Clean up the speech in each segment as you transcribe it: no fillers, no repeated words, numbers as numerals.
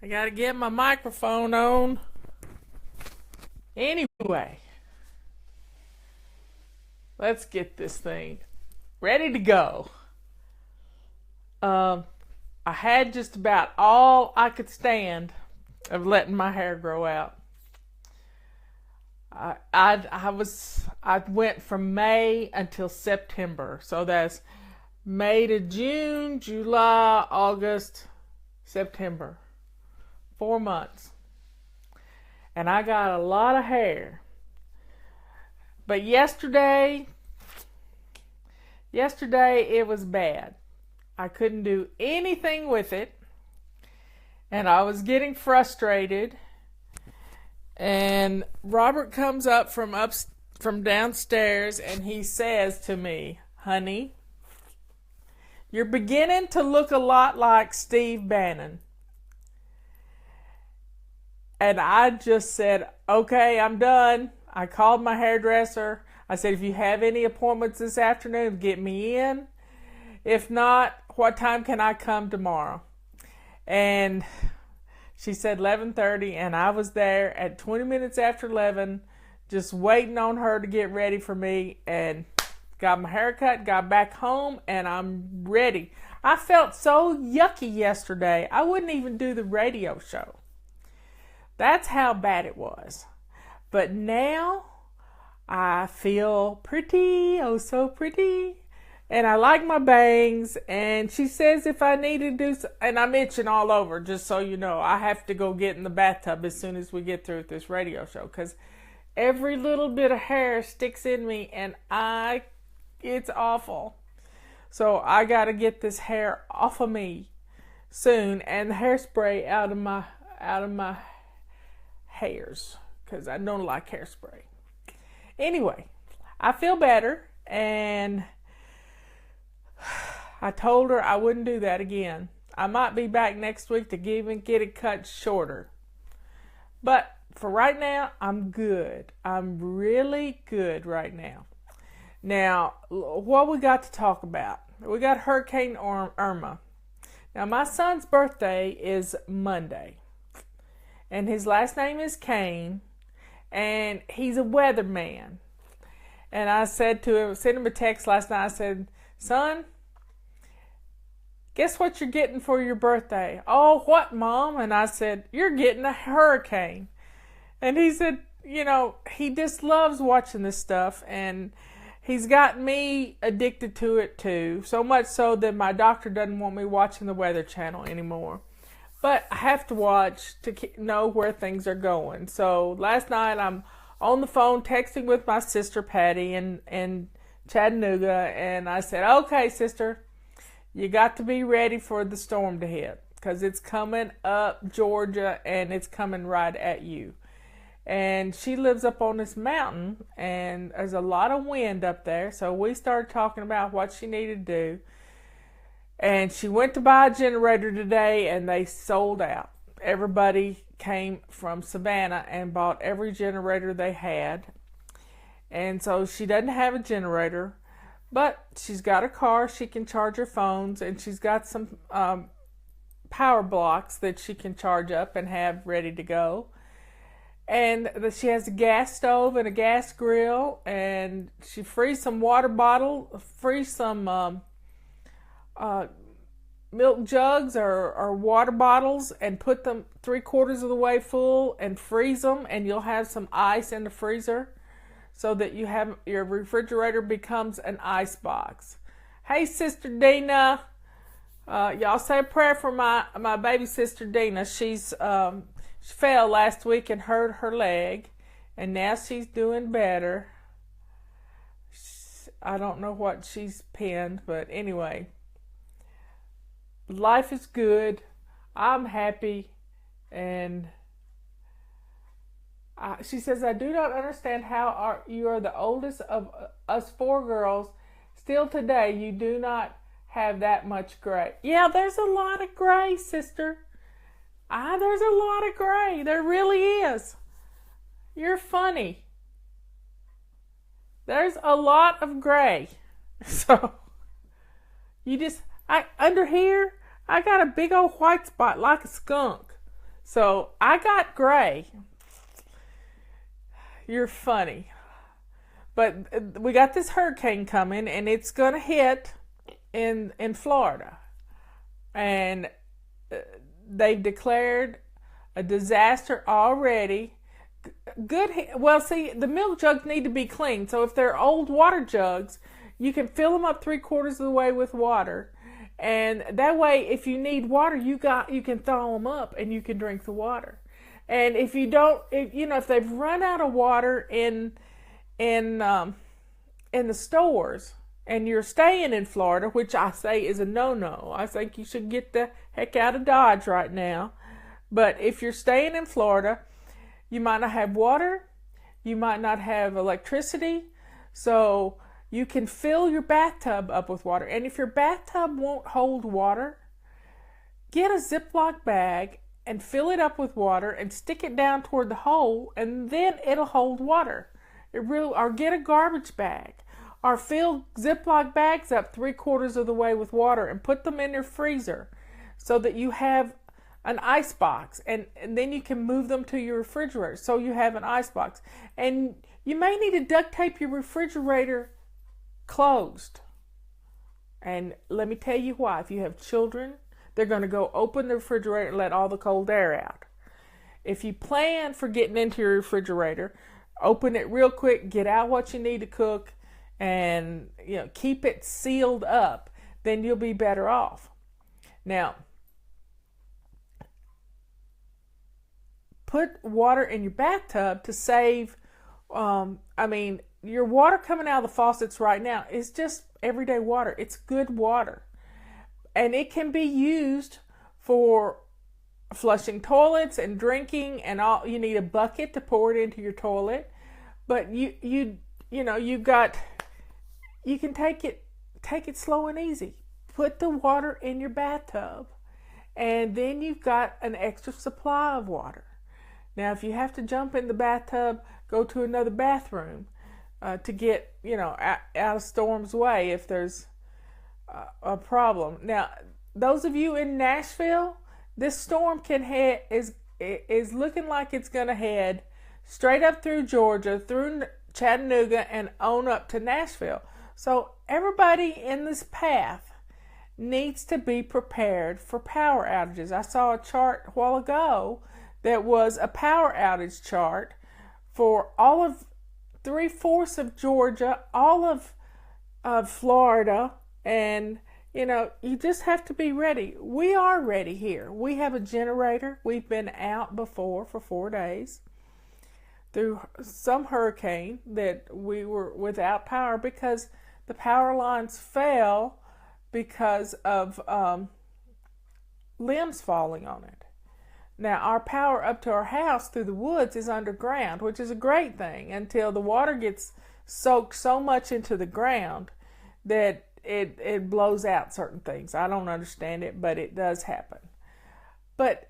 I gotta get my microphone on. Anyway, let's get this thing ready to go. I had just about all I could stand of letting my hair grow out. I went from May until September, so that's May to June, July, August, September. 4 months. And I got a lot of hair. But yesterday it was bad. I couldn't do anything with it. And I was getting frustrated. And Robert comes up from downstairs and he says to me, "Honey, you're beginning to look a lot like Steve Bannon." And I just said, "Okay, I'm done." I called my hairdresser. I said, "If you have any appointments this afternoon, get me in. If not, what time can I come tomorrow?" And she said 11:30, and I was there at 20 minutes after 11, just waiting on her to get ready for me, and got my hair cut, got back home, and I'm ready. I felt so yucky yesterday, I wouldn't even do the radio show. That's how bad it was. But now I feel pretty, oh so pretty. And I like my bangs. And she says if I need to do and I'm itching all over, just so you know. I have to go get in the bathtub as soon as we get through with this radio show. Because every little bit of hair sticks in me and it's awful. So I got to get this hair off of me soon. And the hairspray out of my hairs, because I don't like hairspray. Anyway, I feel better, and I told her I wouldn't do that again. I might be back next week to even get it cut shorter. But for right now, I'm good. I'm really good right now. Now, what we got to talk about? We got Hurricane Irma. Now, my son's birthday is Monday. And his last name is Kane, and he's a weatherman. And I said to him, sent him a text last night. I said, "Son, guess what you're getting for your birthday?" "Oh, what, Mom?" And I said, "You're getting a hurricane." And he said, he just loves watching this stuff, and he's got me addicted to it too. So much so that my doctor doesn't want me watching the Weather Channel anymore. But I have to watch to know where things are going. So last night I'm on the phone texting with my sister Patty in Chattanooga. And I said, "Okay, sister, you got to be ready for the storm to hit. Because it's coming up Georgia and it's coming right at you." And she lives up on this mountain. And there's a lot of wind up there. So we started talking about what she needed to do. And she went to buy a generator today, and they sold out. Everybody came from Savannah and bought every generator they had. And so she doesn't have a generator, but she's got a car. She can charge her phones, and she's got some power blocks that she can charge up and have ready to go. And she has a gas stove and a gas grill, and she frees some water bottle, frees some milk jugs or water bottles, and put them 3/4 of the way full and freeze them, and you'll have some ice in the freezer so that you have your refrigerator becomes an ice box. Hey, Sister Dina, y'all say a prayer for my baby sister Dina. She fell last week and hurt her leg, and now she's doing better. I don't know what she's pinned, but anyway. Life is good. I'm happy. And she says, "I do not understand how you are the oldest of us 4 girls. Still today, you do not have that much gray." Yeah, there's a lot of gray, sister. There's a lot of gray. There really is. You're funny. There's a lot of gray. So, under here, I got a big old white spot like a skunk. So I got gray. You're funny. But we got this hurricane coming, and it's going to hit in Florida. And they've declared a disaster already. Good. Well, see, the milk jugs need to be cleaned. So if they're old water jugs, you can fill them up 3/4 of the way with water, and that way, if you need water, you can thaw them up and you can drink the water. And if you don't, if they've run out of water in the stores, and you're staying in Florida, which I say is a no-no. I think you should get the heck out of Dodge right now. But if you're staying in Florida, you might not have water, you might not have electricity, so you can fill your bathtub up with water. And if your bathtub won't hold water, get a Ziploc bag and fill it up with water and stick it down toward the hole, and then it'll hold water. Or get a garbage bag, or fill Ziploc bags up 3/4 of the way with water and put them in your freezer so that you have an ice box, and then you can move them to your refrigerator so you have an ice box. And you may need to duct tape your refrigerator closed. And let me tell you why. If you have children, they're going to go open the refrigerator and let all the cold air out. If you plan for getting into your refrigerator, open it real quick, get out what you need to cook, and keep it sealed up, then you'll be better off. Now, put water in your bathtub to save, your water coming out of the faucets right now is just everyday water. It's good water. And it can be used for flushing toilets and drinking and all. You need a bucket to pour it into your toilet. But you can take it slow and easy. Put the water in your bathtub, and then you've got an extra supply of water. Now, if you have to jump in the bathtub, go to another bathroom to get out of storm's way if there's a problem. Now, those of you in Nashville, this storm is looking like it's going to head straight up through Georgia, through Chattanooga, and on up to Nashville. So everybody in this path needs to be prepared for power outages. I saw a chart a while ago that was a power outage chart for all of 3/4 of Georgia, all of Florida, and you just have to be ready. We are ready here. We have a generator. We've been out before for 4 days through some hurricane that we were without power because the power lines fell because of limbs falling on it. Now, our power up to our house through the woods is underground, which is a great thing until the water gets soaked so much into the ground that it blows out certain things. I don't understand it, but it does happen. But,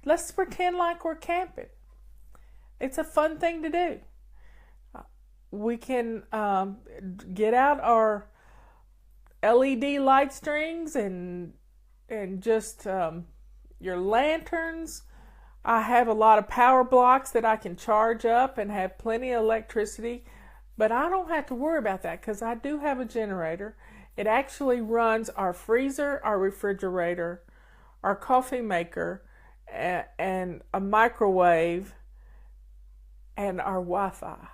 let's pretend like we're camping. It's a fun thing to do. We can get out our LED light strings and just your lanterns. I have a lot of power blocks that I can charge up and have plenty of electricity, but I don't have to worry about that because I do have a generator. It actually runs our freezer, our refrigerator, our coffee maker, and a microwave, and our Wi-Fi.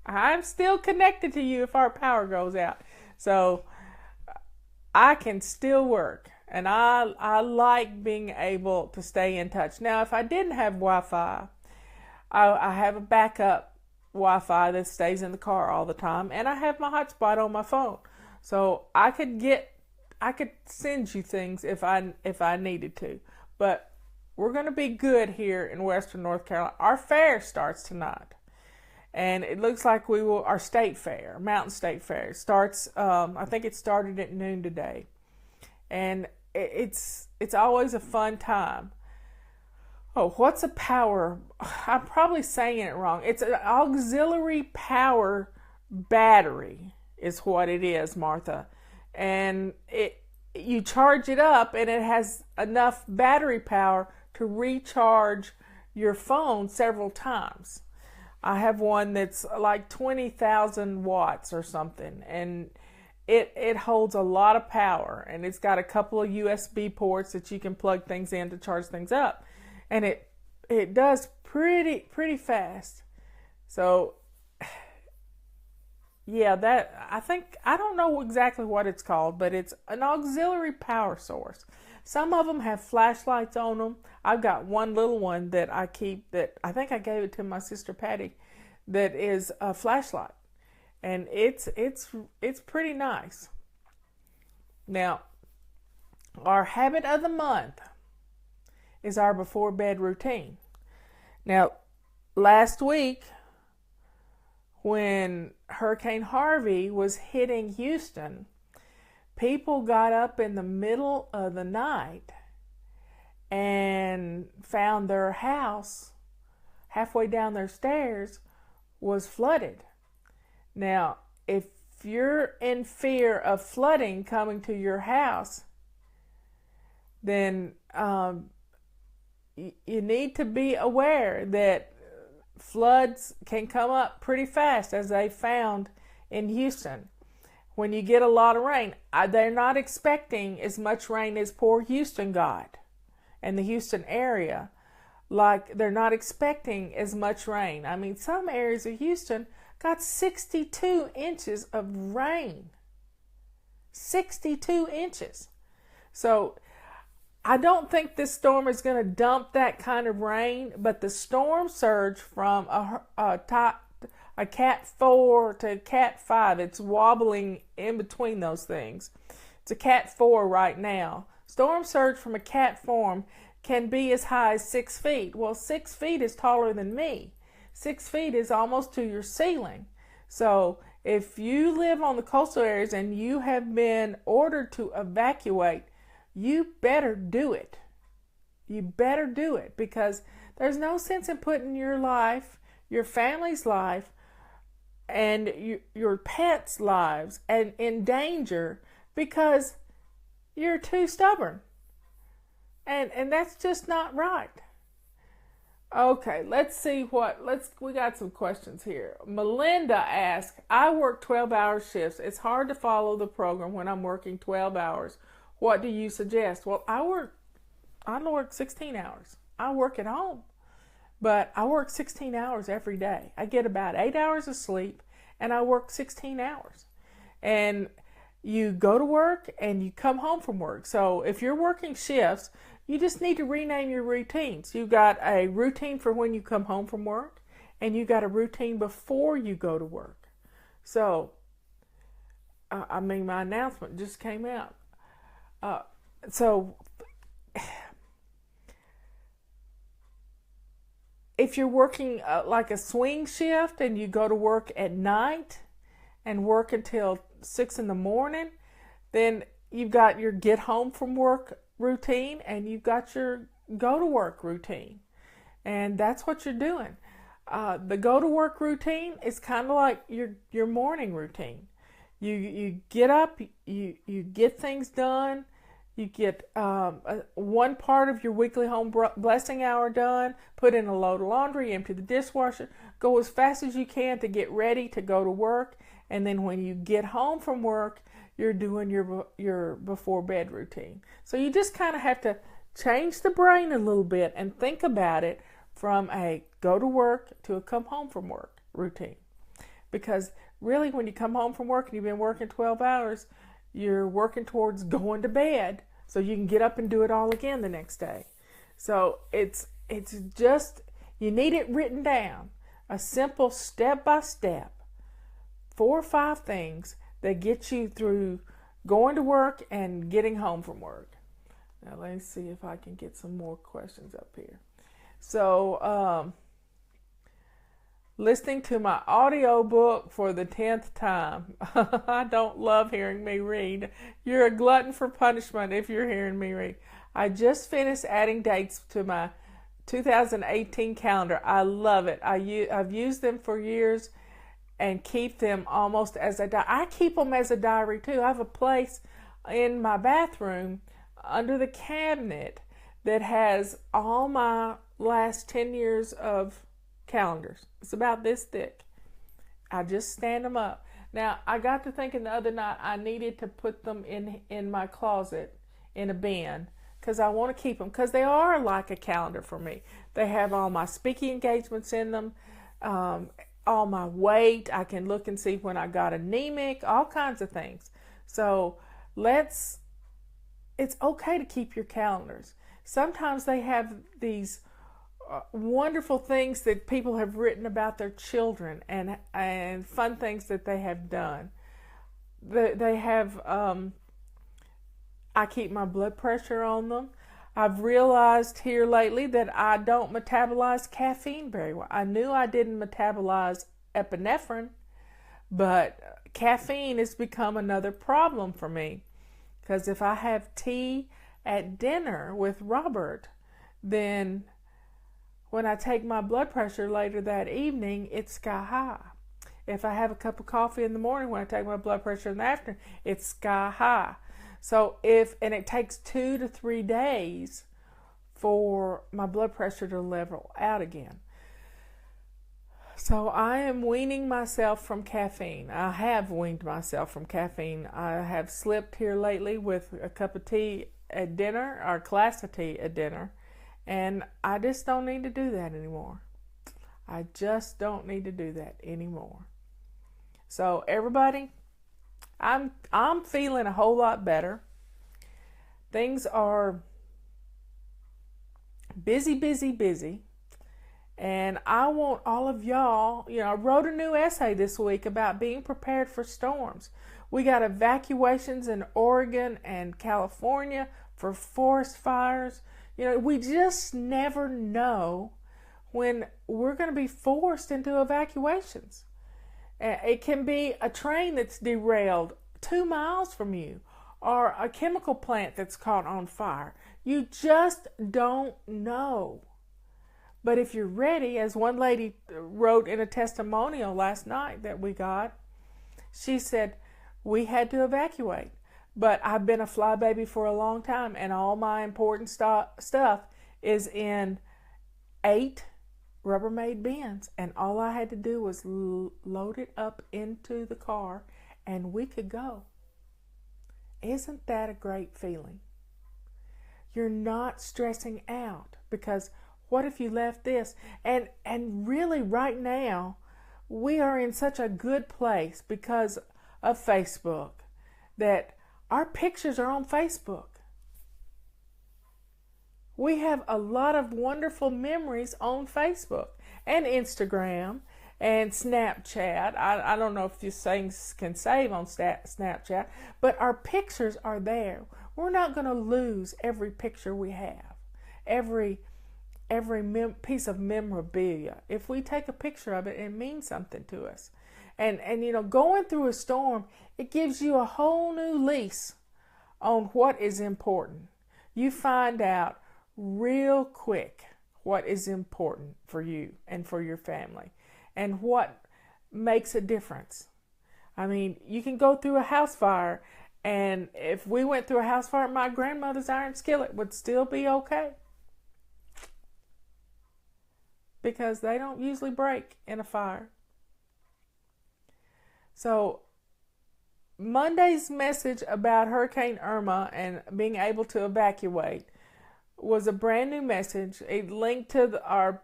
I'm still connected to you if our power goes out. So I can still work, and I like being able to stay in touch. Now, if I didn't have Wi-Fi, I have a backup Wi-Fi that stays in the car all the time, and I have my hotspot on my phone. So I could send you things if I needed to. But we're going to be good here in Western North Carolina. Our fair starts tonight. And it looks like our state fair, Mountain State Fair, starts, I think it started at noon today. And it's always a fun time. Oh, what's a power? I'm probably saying it wrong. It's an auxiliary power battery is what it is, Martha. And you charge it up and it has enough battery power to recharge your phone several times. I have one that's like 20,000 watts or something, and it holds a lot of power, and it's got a couple of USB ports that you can plug things in to charge things up, and it does pretty fast. So yeah, that I don't know exactly what it's called, but it's an auxiliary power source. Some of them have flashlights on them. I've got one little one that I keep that I think I gave it to my sister Patty, that is a flashlight, and it's pretty nice. Now, our habit of the month is our before bed routine. Now, last week when Hurricane Harvey was hitting Houston, people got up in the middle of the night and found their house halfway down their stairs was flooded. Now, if you're in fear of flooding coming to your house, then you need to be aware that floods can come up pretty fast, as they found in Houston. When you get a lot of rain, they're not expecting as much rain as poor Houston got and the Houston area. Like, they're not expecting as much rain. I mean, some areas of Houston got 62 inches of rain. 62 inches. So I don't think this storm is going to dump that kind of rain, but the storm surge from a Cat 4 to Cat 5, it's wobbling in between those things. It's a Cat 4 right now. Storm surge from a Cat form can be as high as 6 feet. Well, 6 feet is taller than me. 6 feet is almost to your ceiling. So if you live on the coastal areas and you have been ordered to evacuate, you better do it. You better do it, because there's no sense in putting your life, your family's life, and your pets' lives and in danger because you're too stubborn. And that's just not right. Okay, let's see we got some questions here. Melinda asked, I work 12-hour shifts. It's hard to follow the program when I'm working 12 hours. What do you suggest? Well, I don't work 16 hours. I work at home, but I work 16 hours every day. I get about 8 hours of sleep, and I work 16 hours. And you go to work and you come home from work. So if you're working shifts, you just need to rename your routines. You've got a routine for when you come home from work, and you got a routine before you go to work. So, my announcement just came out. So if you're working like a swing shift and you go to work at night and work until 6 in the morning, then you've got your get home from work routine and you've got your go to work routine. And that's what you're doing. The go to work routine is kind of like your morning routine. You get up, you get things done, you get one part of your weekly home blessing hour done, put in a load of laundry, empty the dishwasher, go as fast as you can to get ready to go to work, and then when you get home from work, you're doing your before bed routine. So you just kind of have to change the brain a little bit and think about it from a go to work to a come home from work routine. Because really, when you come home from work and you've been working 12 hours, you're working towards going to bed so you can get up and do it all again the next day. So it's just, you need it written down. A simple step-by-step, 4 or 5 things that get you through going to work and getting home from work. Now let's see if I can get some more questions up here. So, listening to my audio book for the 10th time. I don't love hearing me read. You're a glutton for punishment if you're hearing me read. I just finished adding dates to my 2018 calendar. I love it. I've used them for years and keep them almost as a diary. I keep them as a diary too. I have a place in my bathroom under the cabinet that has all my last 10 years of calendars. It's about this thick. I just stand them up. Now, I got to thinking the other night I needed to put them in my closet in a bin because I want to keep them because they are like a calendar for me. They have all my speaking engagements in them, all my weight. I can look and see when I got anemic, all kinds of things. So it's okay to keep your calendars. Sometimes they have these wonderful things that people have written about their children and fun things that they have done. They have, I keep my blood pressure on them. I've realized here lately that I don't metabolize caffeine very well. I knew I didn't metabolize epinephrine, but caffeine has become another problem for me. Because if I have tea at dinner with Robert, then when I take my blood pressure later that evening, it's sky high. If I have a cup of coffee in the morning when I take my blood pressure in the afternoon, it's sky high. So and it takes 2 to 3 days for my blood pressure to level out again. So I am weaning myself from caffeine. I have weaned myself from caffeine. I have slipped here lately with a cup of tea at dinner or a glass of tea at dinner. And I just don't need to do that anymore. I just don't need to do that anymore. So everybody, I'm feeling a whole lot better. Things are busy. And I want all of y'all, I wrote a new essay this week about being prepared for storms. We got evacuations in Oregon and California for forest fires. We just never know when we're going to be forced into evacuations. It can be a train that's derailed 2 miles from you or a chemical plant that's caught on fire. You just don't know. But if you're ready, as one lady wrote in a testimonial last night that we got, she said, we had to evacuate. But I've been a flybaby for a long time, and all my important stuff is in 8 Rubbermaid bins. And all I had to do was load it up into the car, and we could go. Isn't that a great feeling? You're not stressing out because what if you left this? And really right now, we are in such a good place because of Facebook that our pictures are on Facebook. We have a lot of wonderful memories on Facebook and Instagram and Snapchat. I don't know if these things can save on Snapchat, but our pictures are there. We're not going to lose every picture we have, every piece of memorabilia. If we take a picture of it, it means something to us. And going through a storm, it gives you a whole new lease on what is important. You find out real quick what is important for you and for your family and what makes a difference. I mean, you can go through a house fire, and if we went through a house fire, my grandmother's iron skillet would still be okay. Because they don't usually break in a fire. So Monday's message about Hurricane Irma and being able to evacuate was a brand new message. It linked to our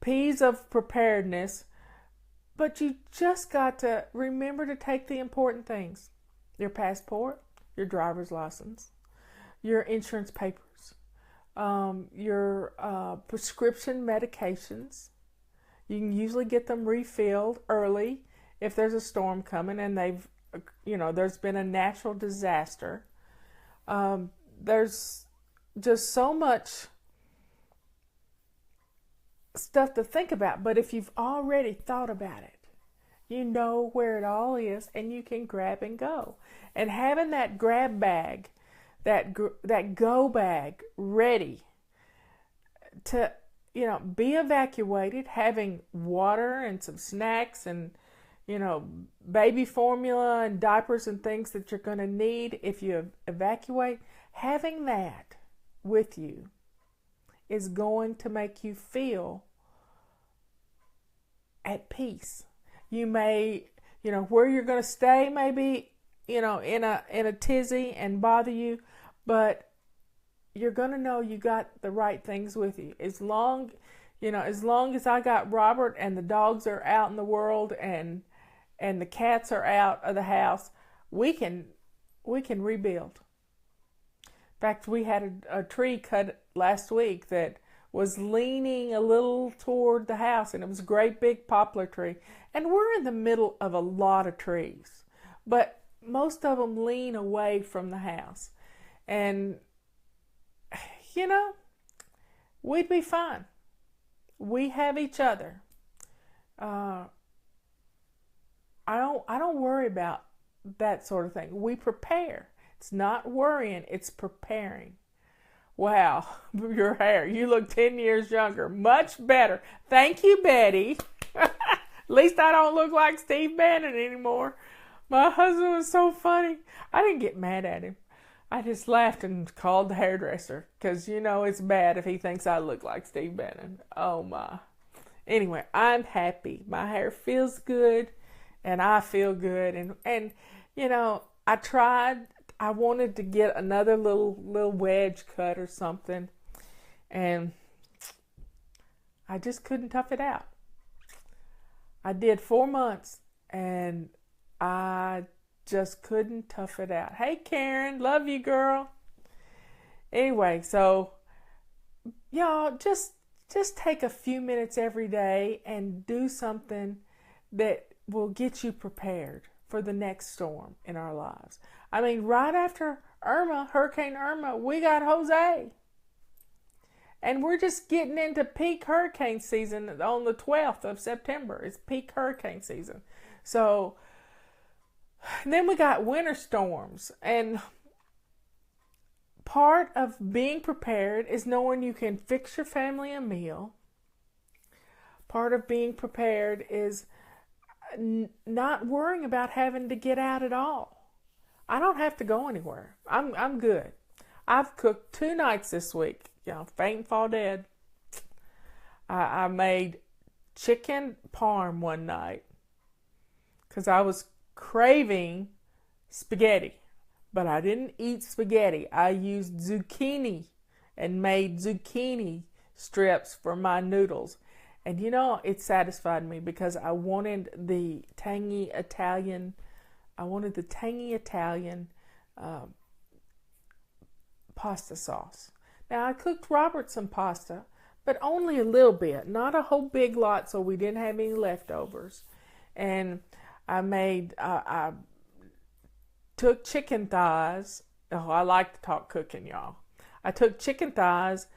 P's of preparedness. But you just got to remember to take the important things. Your passport, your driver's license, your insurance papers, your prescription medications. You can usually get them refilled early if there's a storm coming and there's been a natural disaster. There's just so much stuff to think about, but if you've already thought about it, you know where it all is and you can grab and go. And having that grab bag, that go bag ready to be evacuated, having water and some snacks and you know, baby formula and diapers and things that you're going to need if you evacuate, having that with you is going to make you feel at peace. You may, where you're going to stay maybe, in a tizzy and bother you, but you're going to know you got the right things with you. As long as I got Robert and the dogs are out in the world and the cats are out of the house, we can rebuild. In fact, we had a tree cut last week that was leaning a little toward the house, and it was a great big poplar tree. And we're in the middle of a lot of trees, but most of them lean away from the house. And, we'd be fine. We have each other. I don't worry about that sort of thing. We prepare. It's not worrying, it's preparing. Wow, your hair. You look 10 years younger. Much better. Thank you, Betty. At least I don't look like Steve Bannon anymore. My husband was so funny. I didn't get mad at him. I just laughed and called the hairdresser because, it's bad if he thinks I look like Steve Bannon. Oh, my. Anyway, I'm happy. My hair feels good and I feel good. And I wanted to get another little wedge cut or something, and I just couldn't tough it out. I did 4 months, and I just couldn't tough it out. Hey, Karen, love you, girl. Anyway, so y'all just take a few minutes every day and do something that will get you prepared for the next storm in our lives. I mean, right after Hurricane Irma, we got Jose. And we're just getting into peak hurricane season on the 12th of September. It's peak hurricane season. So, then we got winter storms. And part of being prepared is knowing you can fix your family a meal. Part of being prepared is not worrying about having to get out at all. I don't have to go anywhere. I'm good. I've cooked 2 nights this week. Faint and fall dead. I made chicken parm one night because I was craving spaghetti, but I didn't eat spaghetti. I used zucchini and made zucchini strips for my noodles. And it satisfied me because I wanted the tangy Italian pasta sauce. Now, I cooked Robert some pasta, but only a little bit, not a whole big lot, so we didn't have any leftovers. And I took chicken thighs. Oh, I like to talk cooking, y'all. I took chicken thighs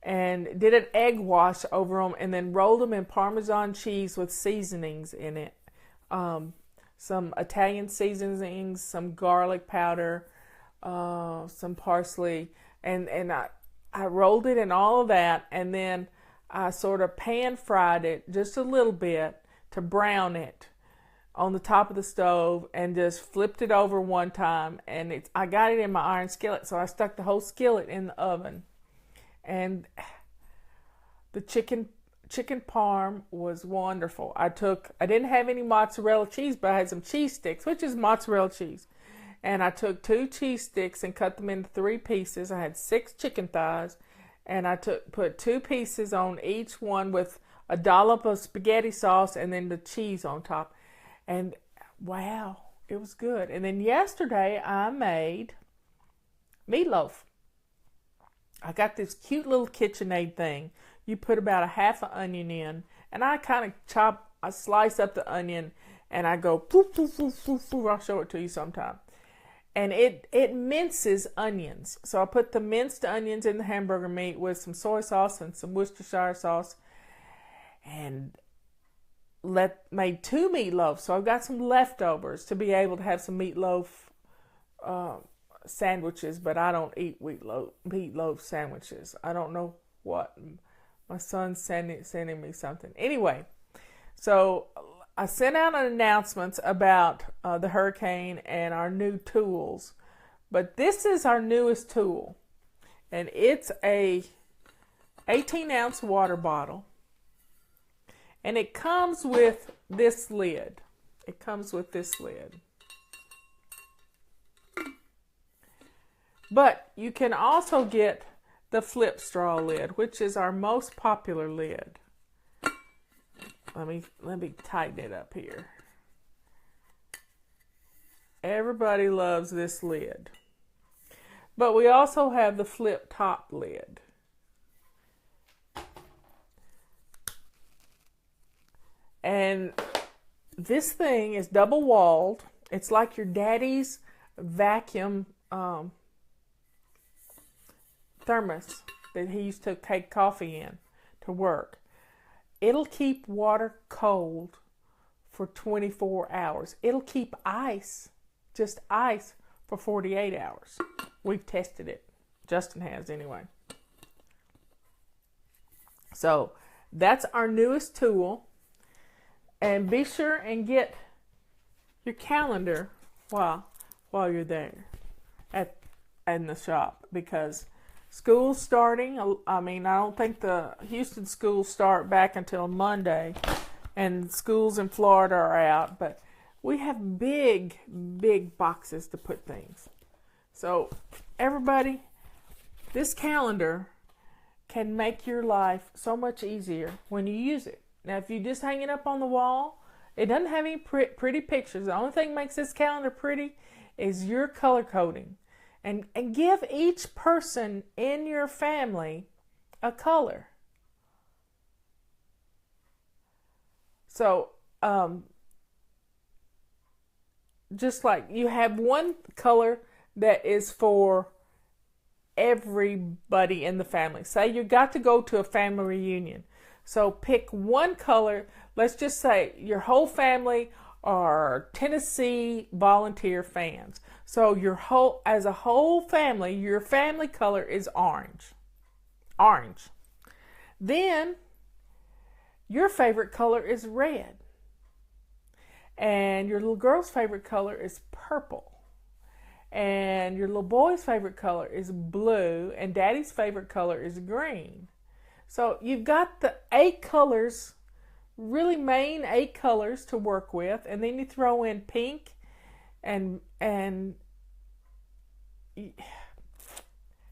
and did an egg wash over them and then rolled them in Parmesan cheese with seasonings in it. Some Italian seasonings, some garlic powder, some parsley, and I rolled it in all of that, and then I sort of pan fried it just a little bit to brown it on the top of the stove, and just flipped it over one time, and I got it in my iron skillet, so I stuck the whole skillet in the oven, and the chicken parm was wonderful. I didn't have any mozzarella cheese, but I had some cheese sticks, which is mozzarella cheese. And I took 2 cheese sticks and cut them into 3 pieces. I had 6 chicken thighs, and I put 2 pieces on each one with a dollop of spaghetti sauce and then the cheese on top. And wow, it was good. And then yesterday I made meatloaf. I got this cute little KitchenAid thing. You put about a half an onion in, and I kind of I slice up the onion, and I go poof, poof, poof, poof, poof. I'll show it to you sometime. And it minces onions. So I put the minced onions in the hamburger meat with some soy sauce and some Worcestershire sauce, and made 2 meatloaves. So I've got some leftovers to be able to have some meatloaf sandwiches, but I don't eat meatloaf sandwiches. I don't know what. My son's sending me something. Anyway, so I sent out an announcements about the hurricane and our new tools, but this is our newest tool, and it's a 18-ounce water bottle, and it comes with this lid. It comes with this lid. But you can also get the flip straw lid, which is our most popular lid. Let me tighten it up here. Everybody loves this lid. But we also have the flip top lid. And this thing is double walled. It's like your daddy's vacuum thermos that he used to take coffee in to work. It'll keep water cold for 24 hours. It'll keep ice, just ice, for 48 hours. We've tested it. Justin has anyway. So that's our newest tool. And be sure and get your calendar while you're there in the shop, because school's starting. I don't think the Houston schools start back until Monday, and schools in Florida are out, but we have big boxes to put things. So everybody, this calendar can make your life so much easier when you use it. Now, if you just hang it up on the wall, it doesn't have any pretty pictures. The only thing that makes this calendar pretty is your color coding. And give each person in your family a color. So, just like you have one color that is for everybody in the family. Say you got to go to a family reunion. So pick one color. Let's just say your whole family are Tennessee Volunteer fans. So as a whole family, your family color is orange. Orange. Then your favorite color is red. And your little girl's favorite color is purple. And your little boy's favorite color is blue. And daddy's favorite color is green. So you've got the 8 colors, really main 8 colors to work with, and then you throw in pink and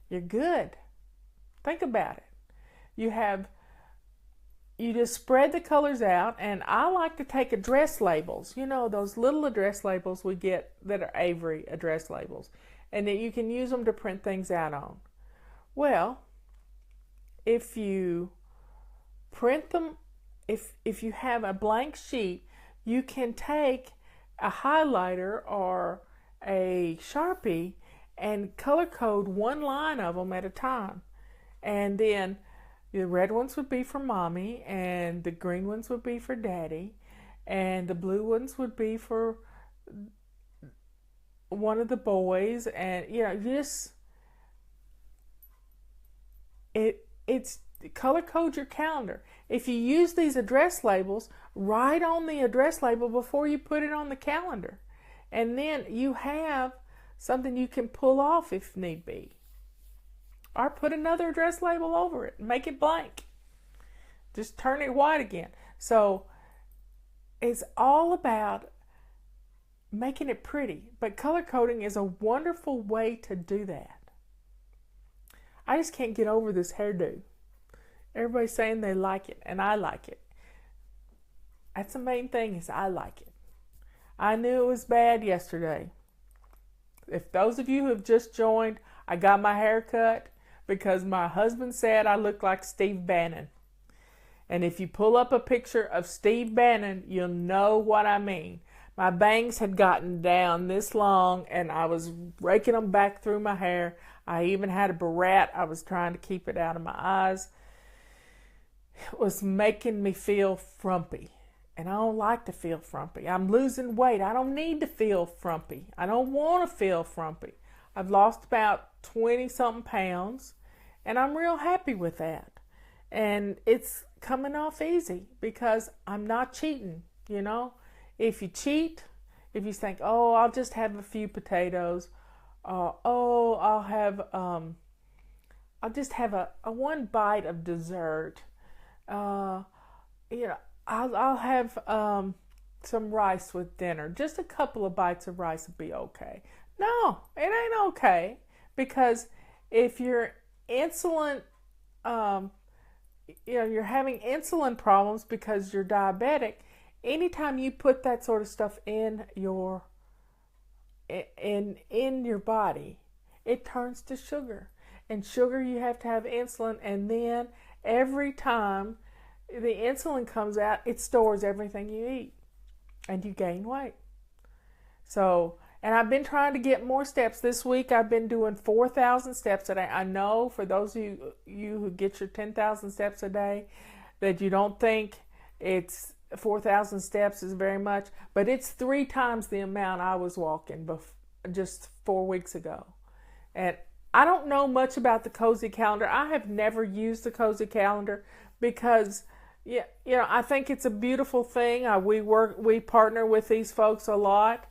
you're good. Think about it. You just spread the colors out, and I like to take address labels. You know, those little address labels we get that are Avery address labels, and that you can use them to print things out on. Well, if you print them, if you have a blank sheet, you can take a highlighter or a Sharpie and color code one line of them at a time. And then the red ones would be for mommy, and the green ones would be for daddy, and the blue ones would be for one of the boys. And it's color code your calendar. If you use these address labels, write on the address label before you put it on the calendar. And then you have something you can pull off if need be. Or put another address label over it and make it blank. Just turn it white again. So it's all about making it pretty. But color coding is a wonderful way to do that. I just can't get over this hairdo. Everybody's saying they like it, and I like it. That's the main thing, is I like it. I knew it was bad yesterday. If those of you who have just joined, I got my hair cut because my husband said I looked like Steve Bannon. And if you pull up a picture of Steve Bannon, you'll know what I mean. My bangs had gotten down this long, and I was raking them back through my hair. I even had a barrette. I was trying to keep it out of my eyes. It was making me feel frumpy. And I don't like to feel frumpy. I'm losing weight. I don't need to feel frumpy. I don't want to feel frumpy. I've lost about 20-something pounds, and I'm real happy with that. And it's coming off easy because I'm not cheating. you know. If you cheat, if you think, oh, I'll just have a few potatoes, oh, I'll just have a one bite of dessert, uh, you know, I'll have some rice with dinner. Just a couple of bites of rice would be okay. No, it ain't okay, because if you're insulin, um, you're having insulin problems because you're diabetic. Anytime you put that sort of stuff in your body, it turns to sugar. And sugar, you have to have insulin, and then every time the insulin comes out, it stores everything you eat, and you gain weight. So, and I've been trying to get more steps. This week I've been doing 4,000 steps a day. I know for those of you who get your 10,000 steps a day that you don't think it's 4,000 steps is very much, but it's 3 times the amount I was walking just 4 weeks ago. And I don't know much about the Cozy Calendar. I have never used the Cozy Calendar because, I think it's a beautiful thing. We partner with these folks a lot,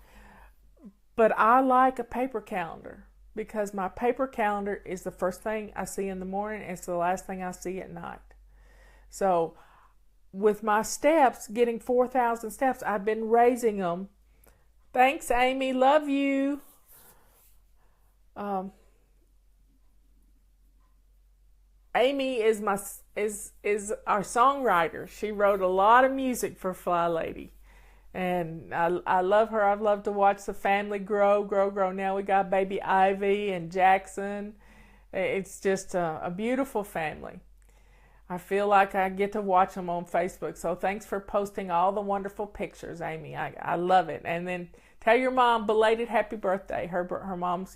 but I like a paper calendar because my paper calendar is the first thing I see in the morning and it's the last thing I see at night. So with my steps, getting 4,000 steps, I've been raising them. Thanks, Amy. Love you. Amy is our songwriter. She wrote a lot of music for Fly Lady, and I love her. I've loved to watch the family grow. Now we got baby Ivy and Jackson. It's just a beautiful family. I feel like I get to watch them on Facebook. So thanks for posting all the wonderful pictures, Amy. I love it. And then tell your mom belated happy birthday. Her mom's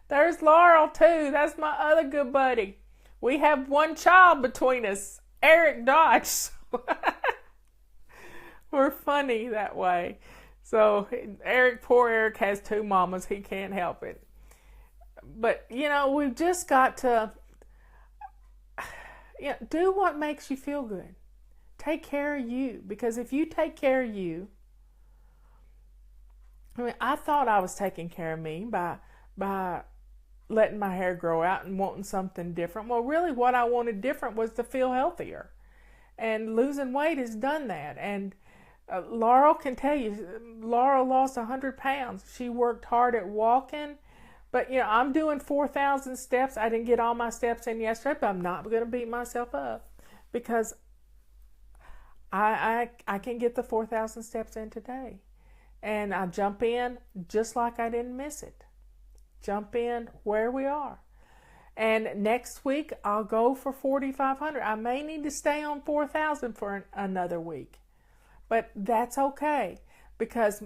there's Laurel too. That's my other good buddy. We have one child between us, Eric Dodge. We're funny that way. So poor Eric has 2 mamas. He can't help it. But, we've just got to do what makes you feel good. Take care of you. Because if you take care of you, I thought I was taking care of me by letting my hair grow out and wanting something different. Well, really what I wanted different was to feel healthier. And losing weight has done that. And Laurel can tell you, Laurel lost 100 pounds. She worked hard at walking. But, I'm doing 4,000 steps. I didn't get all my steps in yesterday, but I'm not going to beat myself up because I can get the 4,000 steps in today. And I jump in just like I didn't miss it. Jump in where we are. And next week, I'll go for 4,500. I may need to stay on 4,000 for another week. But that's okay because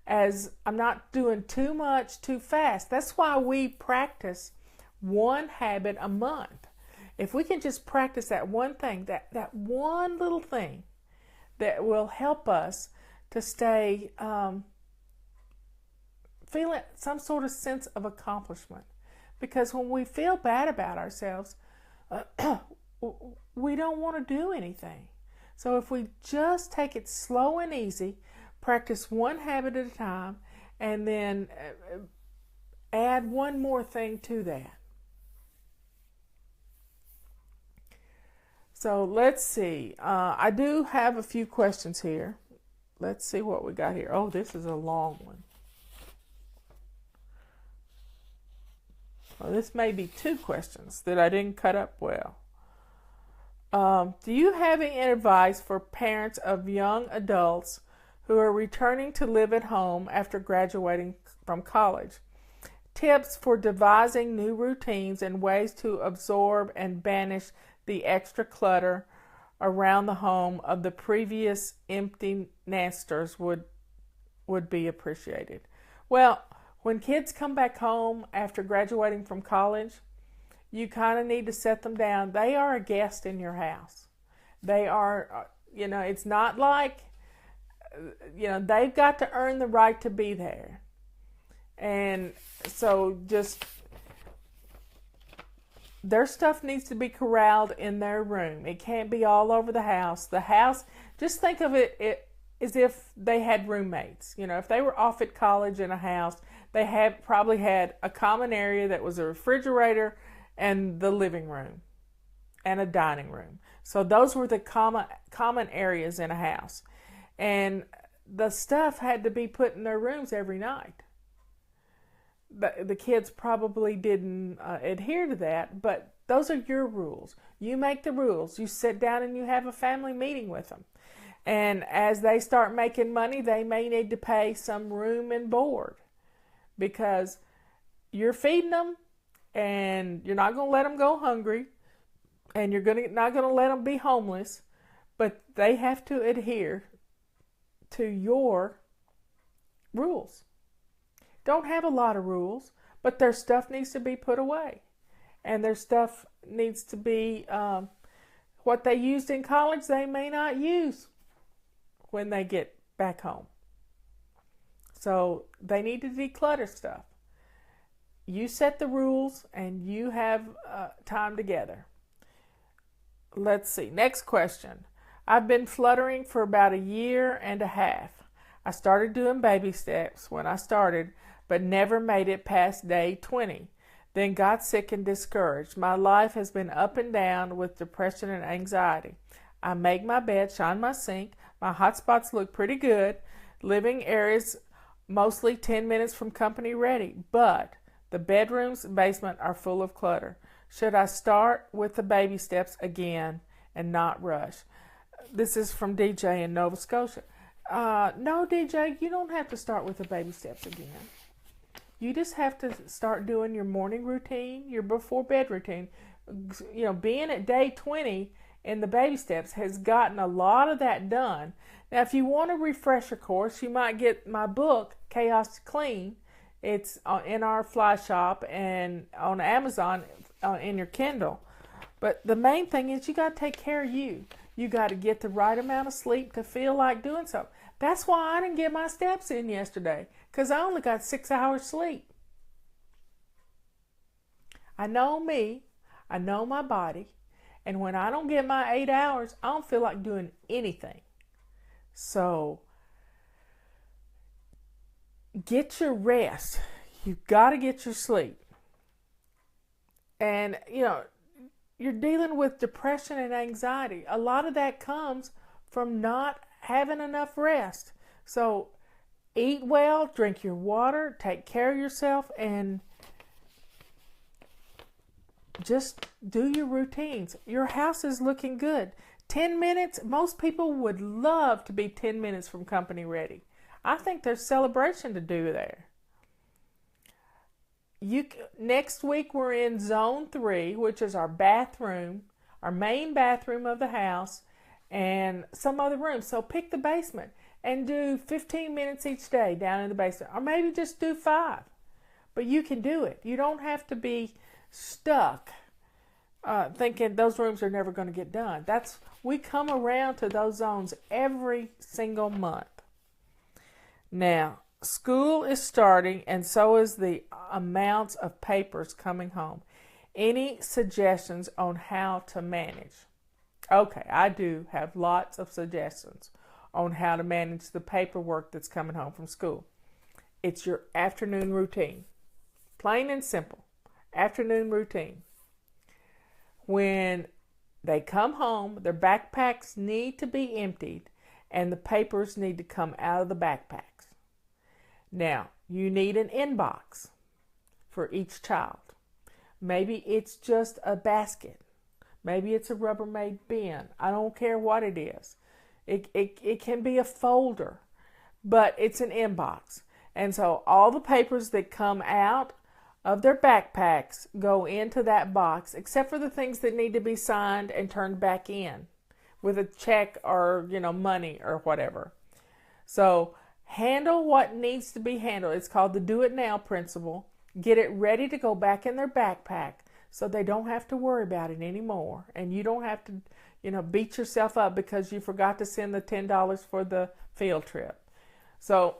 as I'm not doing too much too fast. That's why we practice one habit a month. If we can just practice that one thing, that one little thing that will help us to stay feeling some sort of sense of accomplishment. Because when we feel bad about ourselves, we don't want to do anything. So if we just take it slow and easy, practice one habit at a time, and then add one more thing to that. So let's see. I do have a few questions here. Let's see what we got here. Oh, this is a long one. Well, this may be 2 questions that I didn't cut up well. Do you have any advice for parents of young adults who are returning to live at home after graduating from college? Tips for devising new routines and ways to absorb and banish the extra clutter around the home of the previous empty nesters would be appreciated. Well, when kids come back home after graduating from college, you kind of need to set them down. They are a guest in your house. They are, it's not like, they've got to earn the right to be there. And so just, their stuff needs to be corralled in their room. It can't be all over the house. The house, just think of it is if they had roommates. You know, if they were off at college in a house, they had probably had a common area that was a refrigerator and the living room and a dining room. So those were the common areas in a house. And the stuff had to be put in their rooms every night. The kids probably didn't adhere to that, but those are your rules. You make the rules. You sit down and you have a family meeting with them. And as they start making money, they may need to pay some room and board because you're feeding them and you're not going to let them go hungry and you're not going to let them be homeless, but they have to adhere to your rules. Don't have a lot of rules, but their stuff needs to be put away. And their stuff needs to be what they used in college, they may not use when they get back home. So they need to declutter stuff. You set the rules and you have time together. Let's see. Next question. I've been fluttering for about a year and a half. I started doing baby steps when I started, but never made it past day 20. Then got sick and discouraged. My life has been up and down with depression and anxiety. I make my bed, shine my sink. My hot spots look pretty good. Living areas mostly 10 minutes from company ready, but the bedrooms and basement are full of clutter. Should I start with the baby steps again and not rush? This is from DJ in Nova Scotia. No, DJ, you don't have to start with the baby steps again. You just have to start doing your morning routine, your before bed routine. You know, being at day 20 in the baby steps has gotten a lot of that done. Now, if you want a refresher course, you might get my book, Chaos to Clean. It's in our fly shop and on Amazon in your Kindle. But the main thing is you got to take care of you. You got to get the right amount of sleep to feel like doing something. That's why I didn't get my steps in yesterday, because I only got 6 hours sleep. I know me, I know my body, and when I don't get my 8 hours, I don't feel like doing anything. So, get your rest. You've got to get your sleep. And, you know, you're dealing with depression and anxiety. A lot of that comes from not having enough rest. So eat well, drink your water, take care of yourself, and just do your routines. Your house is looking good. 10 minutes, most people would love to be 10 minutes from company ready. I think there's celebration to do there. Next week we're in zone 3, which is our bathroom, our main bathroom of the house, and some other rooms. So pick the basement and do 15 minutes each day down in the basement, or maybe just do 5. But you can do it. You don't have to be stuck thinking those rooms are never going to get done. We come around to those zones every single month. Now, school is starting, and so is the amounts of papers coming home. Any suggestions on how to manage? Okay, I do have lots of suggestions on how to manage the paperwork that's coming home from school. It's your afternoon routine. Plain and simple. Afternoon routine. When they come home, their backpacks need to be emptied and the papers need to come out of the backpacks. Now, you need an inbox for each child. Maybe it's just a basket. Maybe it's a Rubbermaid bin. I don't care what it is. It can be a folder, but it's an inbox. And so all the papers that come out of their backpacks go into that box, except for the things that need to be signed and turned back in with a check or, money or whatever. So handle what needs to be handled. It's called the do it now principle. Get it ready to go back in their backpack so they don't have to worry about it anymore. And you don't have to, beat yourself up because you forgot to send the $10 for the field trip. So,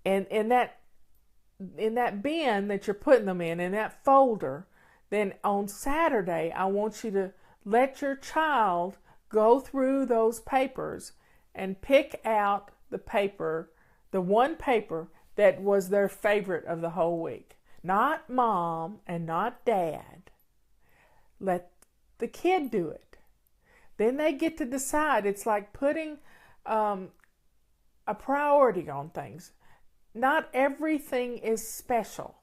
and in that bin that you're putting them in that folder, then on Saturday, I want you to let your child go through those papers and pick out the paper, the one paper that was their favorite of the whole week. Not mom and not dad. Let the kid do it. Then they get to decide. It's like putting a priority on things. Not everything is special.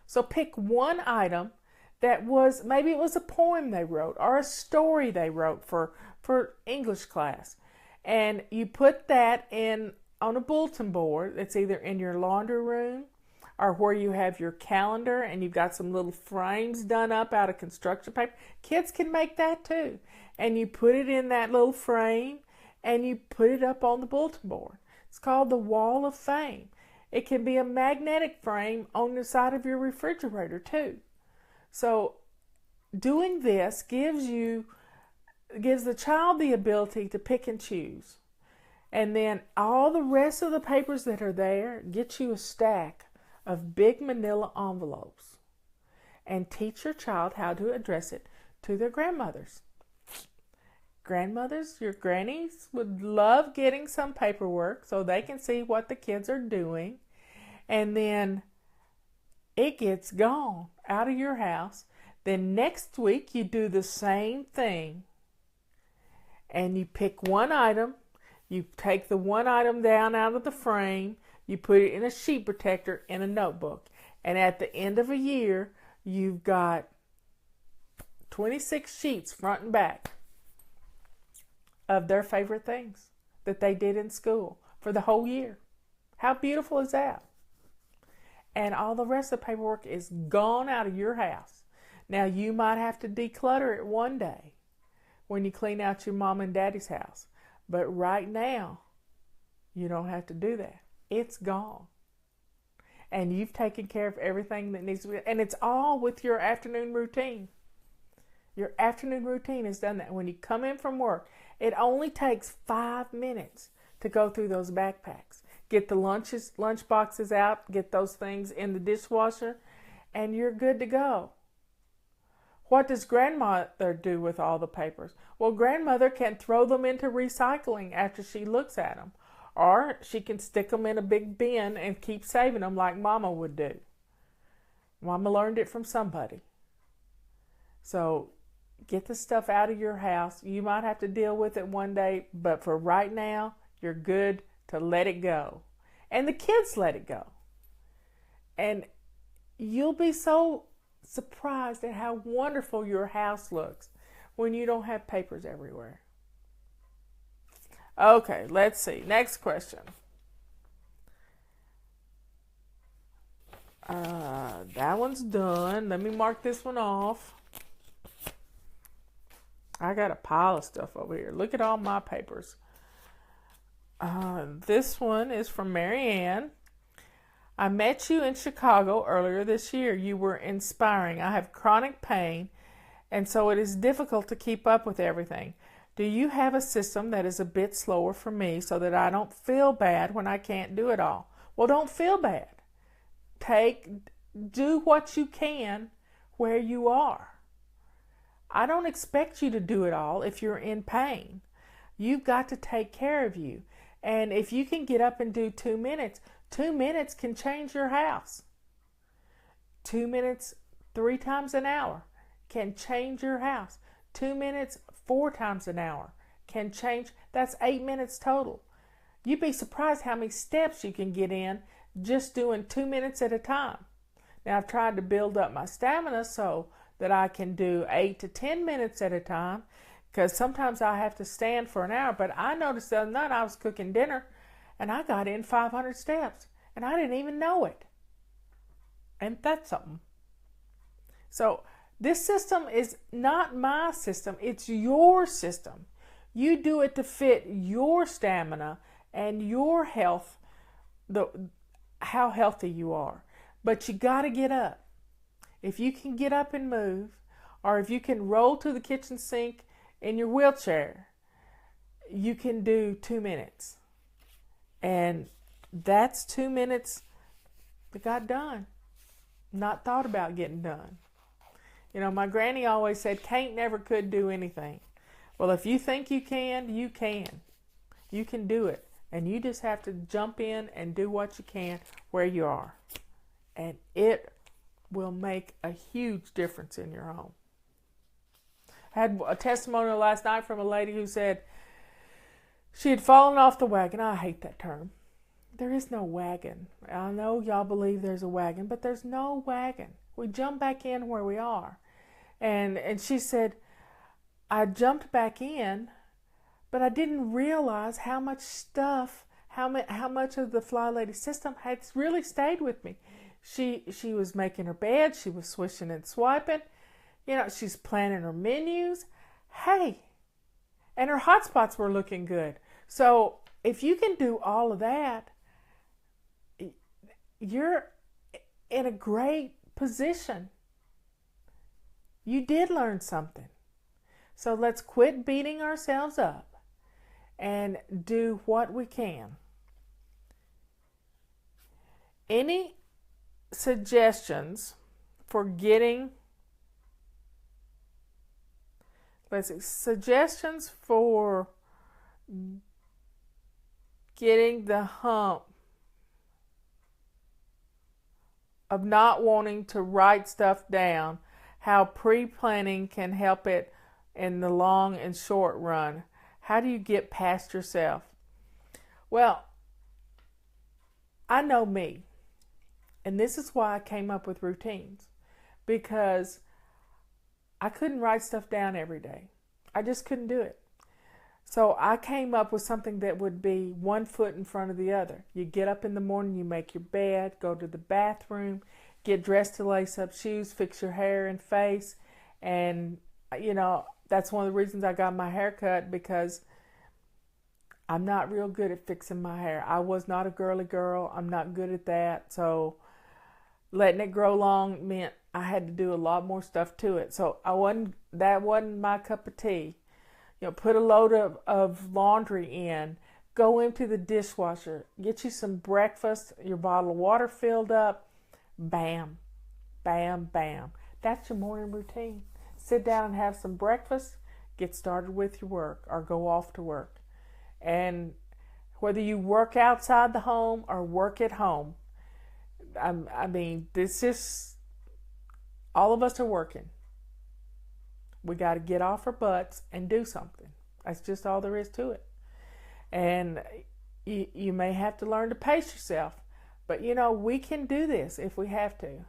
So pick one item that was, maybe it was a poem they wrote or a story they wrote for English class. And you put that in on a bulletin board that's either in your laundry room or where you have your calendar and you've got some little frames done up out of construction paper. Kids can make that too. And you put it in that little frame and you put it up on the bulletin board. It's called the Wall of Fame. It can be a magnetic frame on the side of your refrigerator too. So doing this gives the child the ability to pick and choose. And then all the rest of the papers that are there, get you a stack of big manila envelopes and teach your child how to address it to their grandmothers. Grandmothers, your grannies would love getting some paperwork so they can see what the kids are doing. And then it gets gone out of your house. Then next week you do the same thing. And you pick one item. You take the one item down out of the frame. You put it in a sheet protector in a notebook. And at the end of a year, you've got 26 sheets front and back of their favorite things that they did in school for the whole year. How beautiful is that? And all the rest of the paperwork is gone out of your house. Now, you might have to declutter it one day when you clean out your mom and daddy's house. But right now, you don't have to do that. It's gone. And you've taken care of everything that needs to be. And it's all with your afternoon routine. Your afternoon routine has done that. When you come in from work, it only takes 5 minutes to go through those backpacks. Get the lunch boxes out, get those things in the dishwasher, and you're good to go. What does grandmother do with all the papers? Well, grandmother can throw them into recycling after she looks at them. Or she can stick them in a big bin and keep saving them like Mama would do. Mama learned it from somebody. So get the stuff out of your house. You might have to deal with it one day, but for right now, you're good to let it go. And the kids let it go. And you'll be so surprised at how wonderful your house looks when you don't have papers everywhere. Okay, let's see. Next question. That one's done. Let me mark this one off. I got a pile of stuff over here. Look at all my papers. This one is from Marianne. I met you in Chicago earlier this year. You were inspiring. I have chronic pain, and so it is difficult to keep up with everything. Do you have a system that is a bit slower for me so that I don't feel bad when I can't do it all? Well, don't feel bad. Do what you can where you are. I don't expect you to do it all if you're in pain. You've got to take care of you. And if you can get up and do 2 minutes, 2 minutes can change your house. 2 minutes 3 times an hour can change your house. 2 minutes 4 times an hour can change. That's 8 minutes total. You'd be surprised how many steps you can get in just doing 2 minutes at a time. Now, I've tried to build up my stamina so that I can do 8 to 10 minutes at a time, because sometimes I have to stand for an hour. But I noticed the other night I was cooking dinner and I got in 500 steps and I didn't even know it. And that's something. So this system is not my system, it's your system. You do it to fit your stamina and your health, how healthy you are. But you got to get up. If you can get up and move, or if you can roll to the kitchen sink in your wheelchair, you can do 2 minutes. And that's 2 minutes that got done. Not thought about getting done. You know, my granny always said, can't never could do anything. Well, if you think you can, you can. You can do it. And you just have to jump in and do what you can where you are. And it will make a huge difference in your home. I had a testimonial last night from a lady who said she had fallen off the wagon. I hate that term. There is no wagon. I know y'all believe there's a wagon, but there's no wagon. We jump back in where we are. And she said, I jumped back in, but I didn't realize how much stuff, how much of the Fly Lady system had really stayed with me. She was making her bed. She was swishing and swiping. She's planning her menus. Hey, and her hotspots were looking good. So if you can do all of that, you're in a great position. You did learn something. So let's quit beating ourselves up and do what we can. Any suggestions for getting suggestions for getting the hump of not wanting to write stuff down, how pre-planning can help it in the long and short run. How do you get past yourself? Well, I know me, and this is why I came up with routines, because I couldn't write stuff down every day. I just couldn't do it. So I came up with something that would be one foot in front of the other. You get up in the morning, you make your bed, go to the bathroom, get dressed to lace up shoes, fix your hair and face. And, that's one of the reasons I got my hair cut, because I'm not real good at fixing my hair. I was not a girly girl. I'm not good at that. So letting it grow long meant I had to do a lot more stuff to it. So that wasn't my cup of tea. Put a load of laundry in, go empty the dishwasher, get you some breakfast, your bottle of water filled up, bam, bam, bam. That's your morning routine. Sit down and have some breakfast, get started with your work, or go off to work. And whether you work outside the home or work at home, this is, all of us are working. We got to get off our butts and do something. That's just all there is to it. And you may have to learn to pace yourself. But, we can do this if we have to.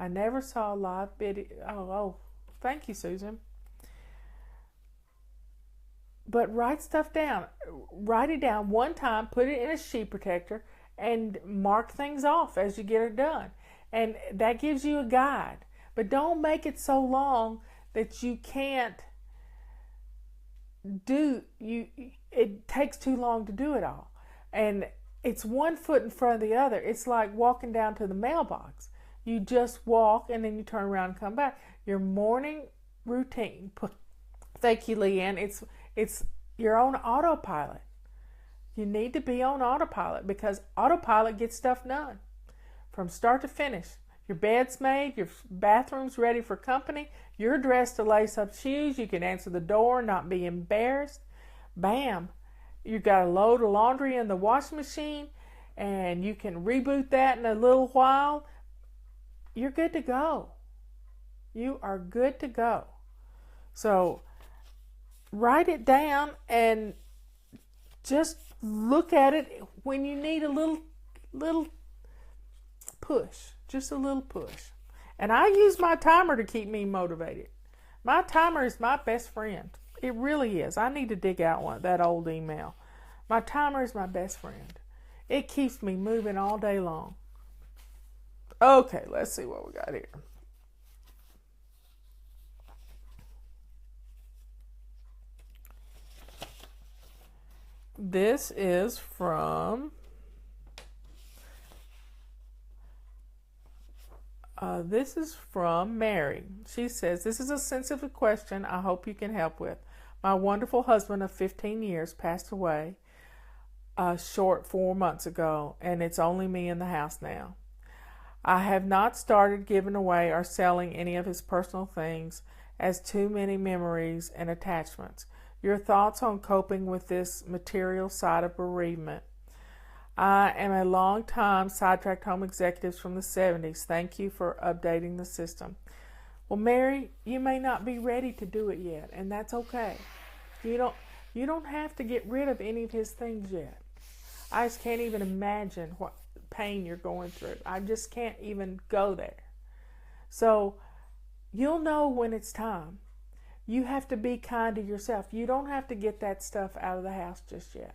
I never saw a live video. Oh, thank you, Susan. But write stuff down. Write it down one time, put it in a sheet protector, and mark things off as you get it done. And that gives you a guide. But don't make it so long that you can't it takes too long to do it all. And it's one foot in front of the other. It's like walking down to the mailbox. You just walk and then you turn around and come back. Your morning routine. Thank you, Leanne. It's your own autopilot. You need to be on autopilot, because autopilot gets stuff done from start to finish. Your bed's made, your bathroom's ready for company, you're dressed to lace up shoes, you can answer the door, not be embarrassed. Bam! You got a load of laundry in the washing machine, and you can reboot that in a little while. You're good to go. You are good to go. So write it down and just look at it when you need a little push. Just a little push. And I use my timer to keep me motivated. My timer is my best friend. It really is. I need to dig out that old email. My timer is my best friend. It keeps me moving all day long. Okay, let's see what we got here. This is from Mary. She says, this is a sensitive question I hope you can help with. My wonderful husband of 15 years passed away short 4 months ago, and it's only me in the house now. I have not started giving away or selling any of his personal things, as too many memories and attachments. your thoughts on coping with this material side of bereavement. I am a long-time sidetracked home executive from the 70s. Thank you for updating the system. Well, Mary, you may not be ready to do it yet, and that's okay. You don't have to get rid of any of his things yet. I just can't even imagine what pain you're going through. I just can't even go there. So you'll know when it's time. You have to be kind to yourself. You don't have to get that stuff out of the house just yet.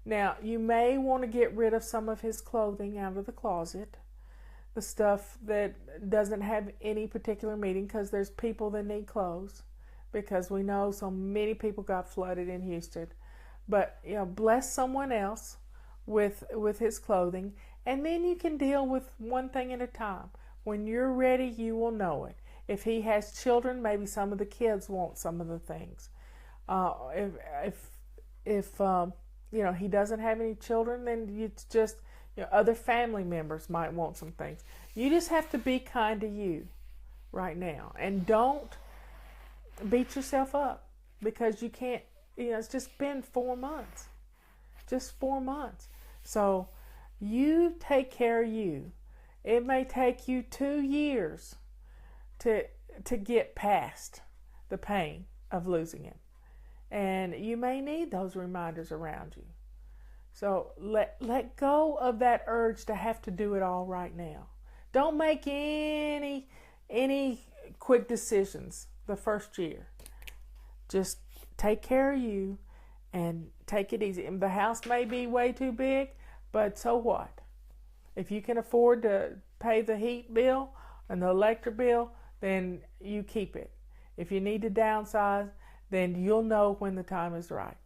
Now, you may want to get rid of some of his clothing out of the closet, the stuff that doesn't have any particular meaning, because there's people that need clothes, because we know so many people got flooded in Houston. But, bless someone else with his clothing, and then you can deal with one thing at a time. When you're ready, you will know it. If he has children, maybe some of the kids want some of the things. If he doesn't have any children, then it's just other family members might want some things. You just have to be kind to you right now, and don't beat yourself up because you can't. It's just been 4 months, just 4 months. So you take care of you. It may take you 2 years to get past the pain of losing him. And you may need those reminders around you. So let go of that urge to have to do it all right now. Don't make any quick decisions the first year. Just take care of you and take it easy. And the house may be way too big, but so what? If you can afford to pay the heat bill and the electric bill, then you keep it. If you need to downsize, then you'll know when the time is right.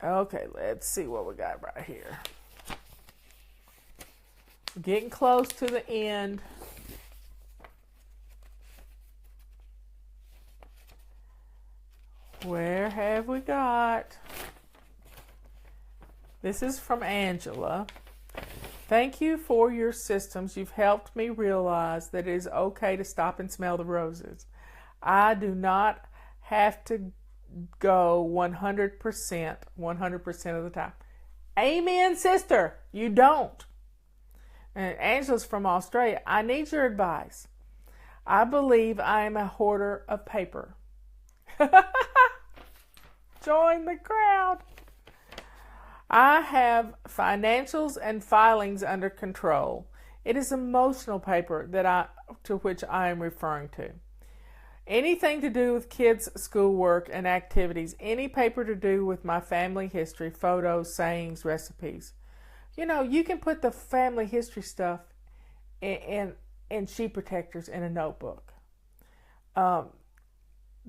Okay, let's see what we got right here. Getting close to the end. Where have we got? This is from Angela. Thank you for your systems. You've helped me realize that it is okay to stop and smell the roses. I do not have to go 100% of the time. Amen, sister. You don't. And Angela's from Australia. I need your advice. I believe I am a hoarder of paper. Join the crowd. I have financials and filings under control. It is emotional paper to which I am referring to. Anything to do with kids' schoolwork and activities. Any paper to do with my family history, photos, sayings, recipes. You can put the family history stuff in sheet protectors in a notebook.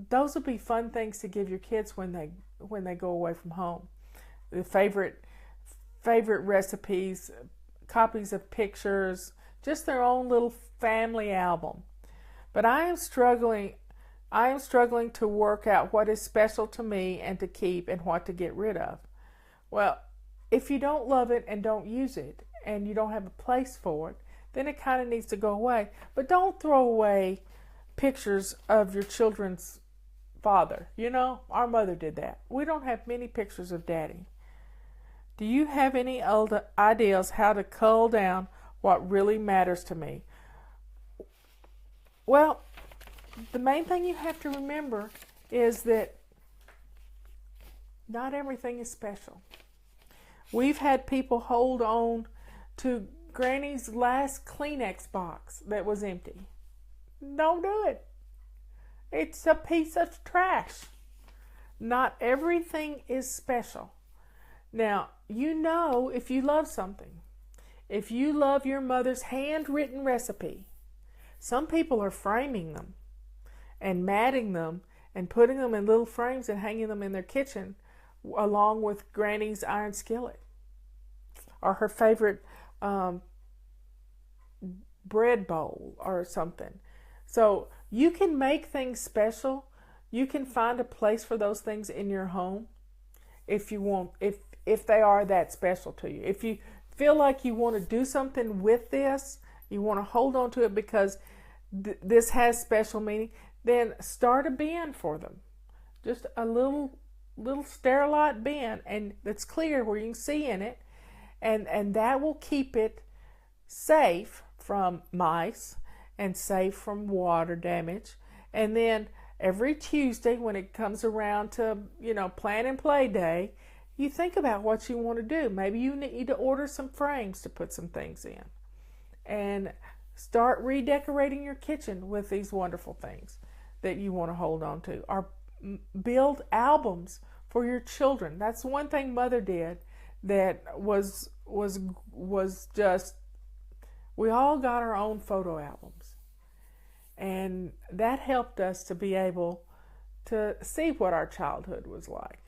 Those would be fun things to give your kids when they go away from home. The favorite recipes, copies of pictures, just their own little family album. But I am struggling to work out what is special to me and to keep and what to get rid of. Well, if you don't love it and don't use it and you don't have a place for it, then it kind of needs to go away. But don't throw away pictures of your children's father. Our mother did that. We don't have many pictures of Daddy. Do you have any ideas how to cull down what really matters to me? Well, the main thing you have to remember is that not everything is special. We've had people hold on to Granny's last Kleenex box that was empty. Don't do it. It's a piece of trash. Not everything is special. Now, if you love something, if you love your mother's handwritten recipe, some people are framing them and matting them and putting them in little frames and hanging them in their kitchen along with Granny's iron skillet or her favorite bread bowl or something. So you can make things special. You can find a place for those things in your home if you want, if they are that special to you. If you feel like you want to do something with this, you want to hold on to it because this has special meaning, then start a bin for them. just a little Sterilite bin, and it's clear where you can see in it, and that will keep it safe from mice and safe from water damage. And then every Tuesday when it comes around to, plan and play day, you think about what you want to do. Maybe you need to order some frames to put some things in, and start redecorating your kitchen with these wonderful things that you want to hold on to, or build albums for your children. That's one thing Mother did that was just, we all got our own photo albums, and that helped us to be able to see what our childhood was like.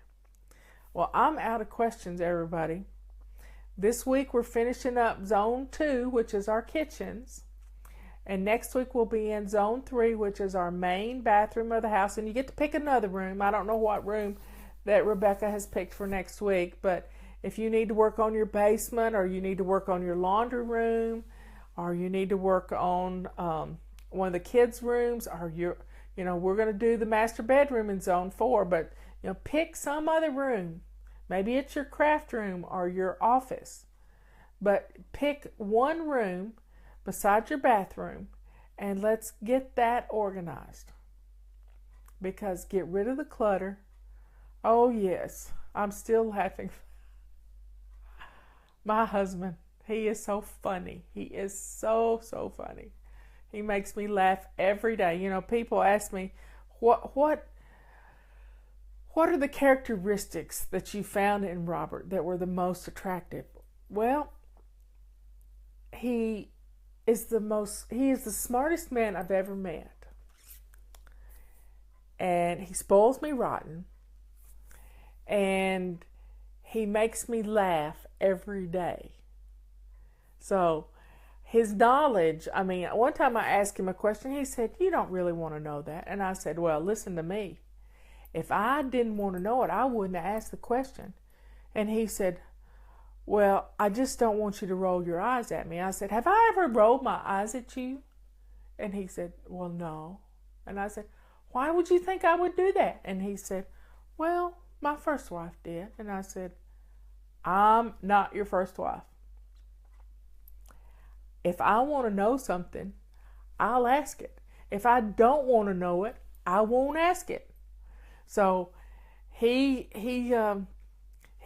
Well, I'm out of questions, everybody. This week we're finishing up Zone 2, which is our kitchens. And next week we'll be in Zone 3, which is our main bathroom of the house. And you get to pick another room. I don't know what room that Rebecca has picked for next week. But if you need to work on your basement, or you need to work on your laundry room, or you need to work on one of the kids' rooms, or we're going to do the master bedroom in Zone 4. But pick some other room. Maybe it's your craft room or your office. But pick one room beside your bathroom, and let's get that organized. Because get rid of the clutter. Oh yes, I'm still laughing. My husband, he is so funny. He is so funny. He makes me laugh every day. People ask me, what are the characteristics that you found in Robert that were the most attractive? Well, he is the smartest man I've ever met. And he spoils me rotten. And he makes me laugh every day. So his knowledge, one time I asked him a question, he said, "You don't really want to know that." And I said, "Well, listen to me. If I didn't want to know it, I wouldn't have asked the question." And he said, "Well, I just don't want you to roll your eyes at me." I said, "Have I ever rolled my eyes at you?" And he said, "Well, no." And I said, "Why would you think I would do that?" And he said, "Well, my first wife did." And I said, "I'm not your first wife. If I want to know something, I'll ask it. If I don't want to know it, I won't ask it." So he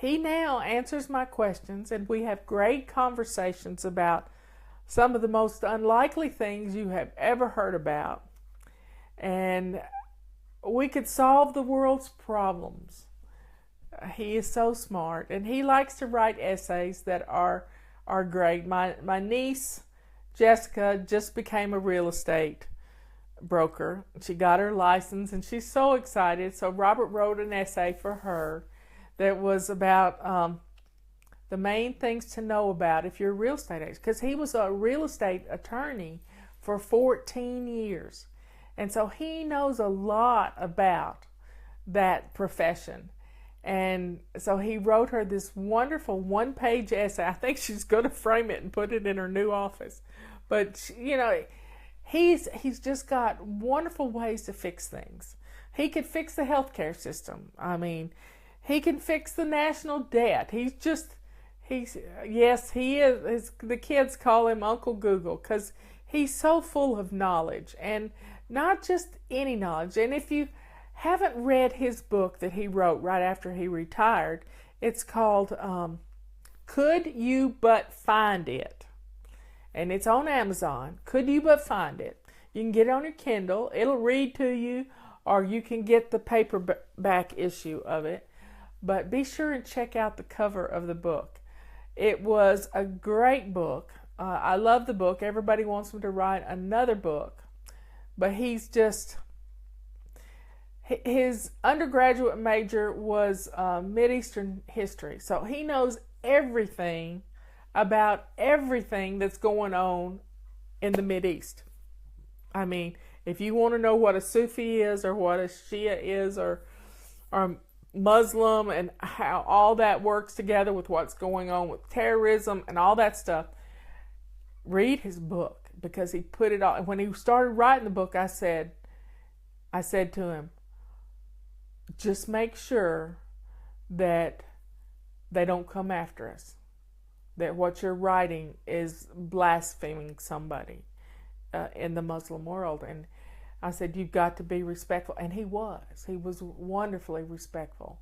now answers my questions, and we have great conversations about some of the most unlikely things you have ever heard about. And we could solve the world's problems. He is so smart, and he likes to write essays that are great. My niece, Jessica, just became a real estate broker. She got her license, and she's so excited. So Robert wrote an essay for her that was about the main things to know about if you're a real estate agent, because he was a real estate attorney for 14 years. And so he knows a lot about that profession. And so he wrote her this wonderful one-page essay. I think she's going to frame it and put it in her new office. But, he's just got wonderful ways to fix things. He could fix the healthcare system. He can fix the national debt. He is. The kids call him Uncle Google because he's so full of knowledge, and not just any knowledge. And if you haven't read his book that he wrote right after he retired, it's called Could You But Find It? And it's on Amazon. Could You But Find It? You can get it on your Kindle. It'll read to you, or you can get the paperback issue of it. But be sure and check out the cover of the book. It was a great book. I love the book. Everybody wants him to write another book. But his undergraduate major was Mideastern history. So he knows everything about everything that's going on in the Mideast. If you want to know what a Sufi is, or what a Shia is, or Muslim, and how all that works together with what's going on with terrorism and all that stuff, read his book, because he put it all. When he started writing the book, I said to him, just make sure that they don't come after us, that what you're writing is blaspheming somebody in the Muslim world. And I said, you've got to be respectful. And he was wonderfully respectful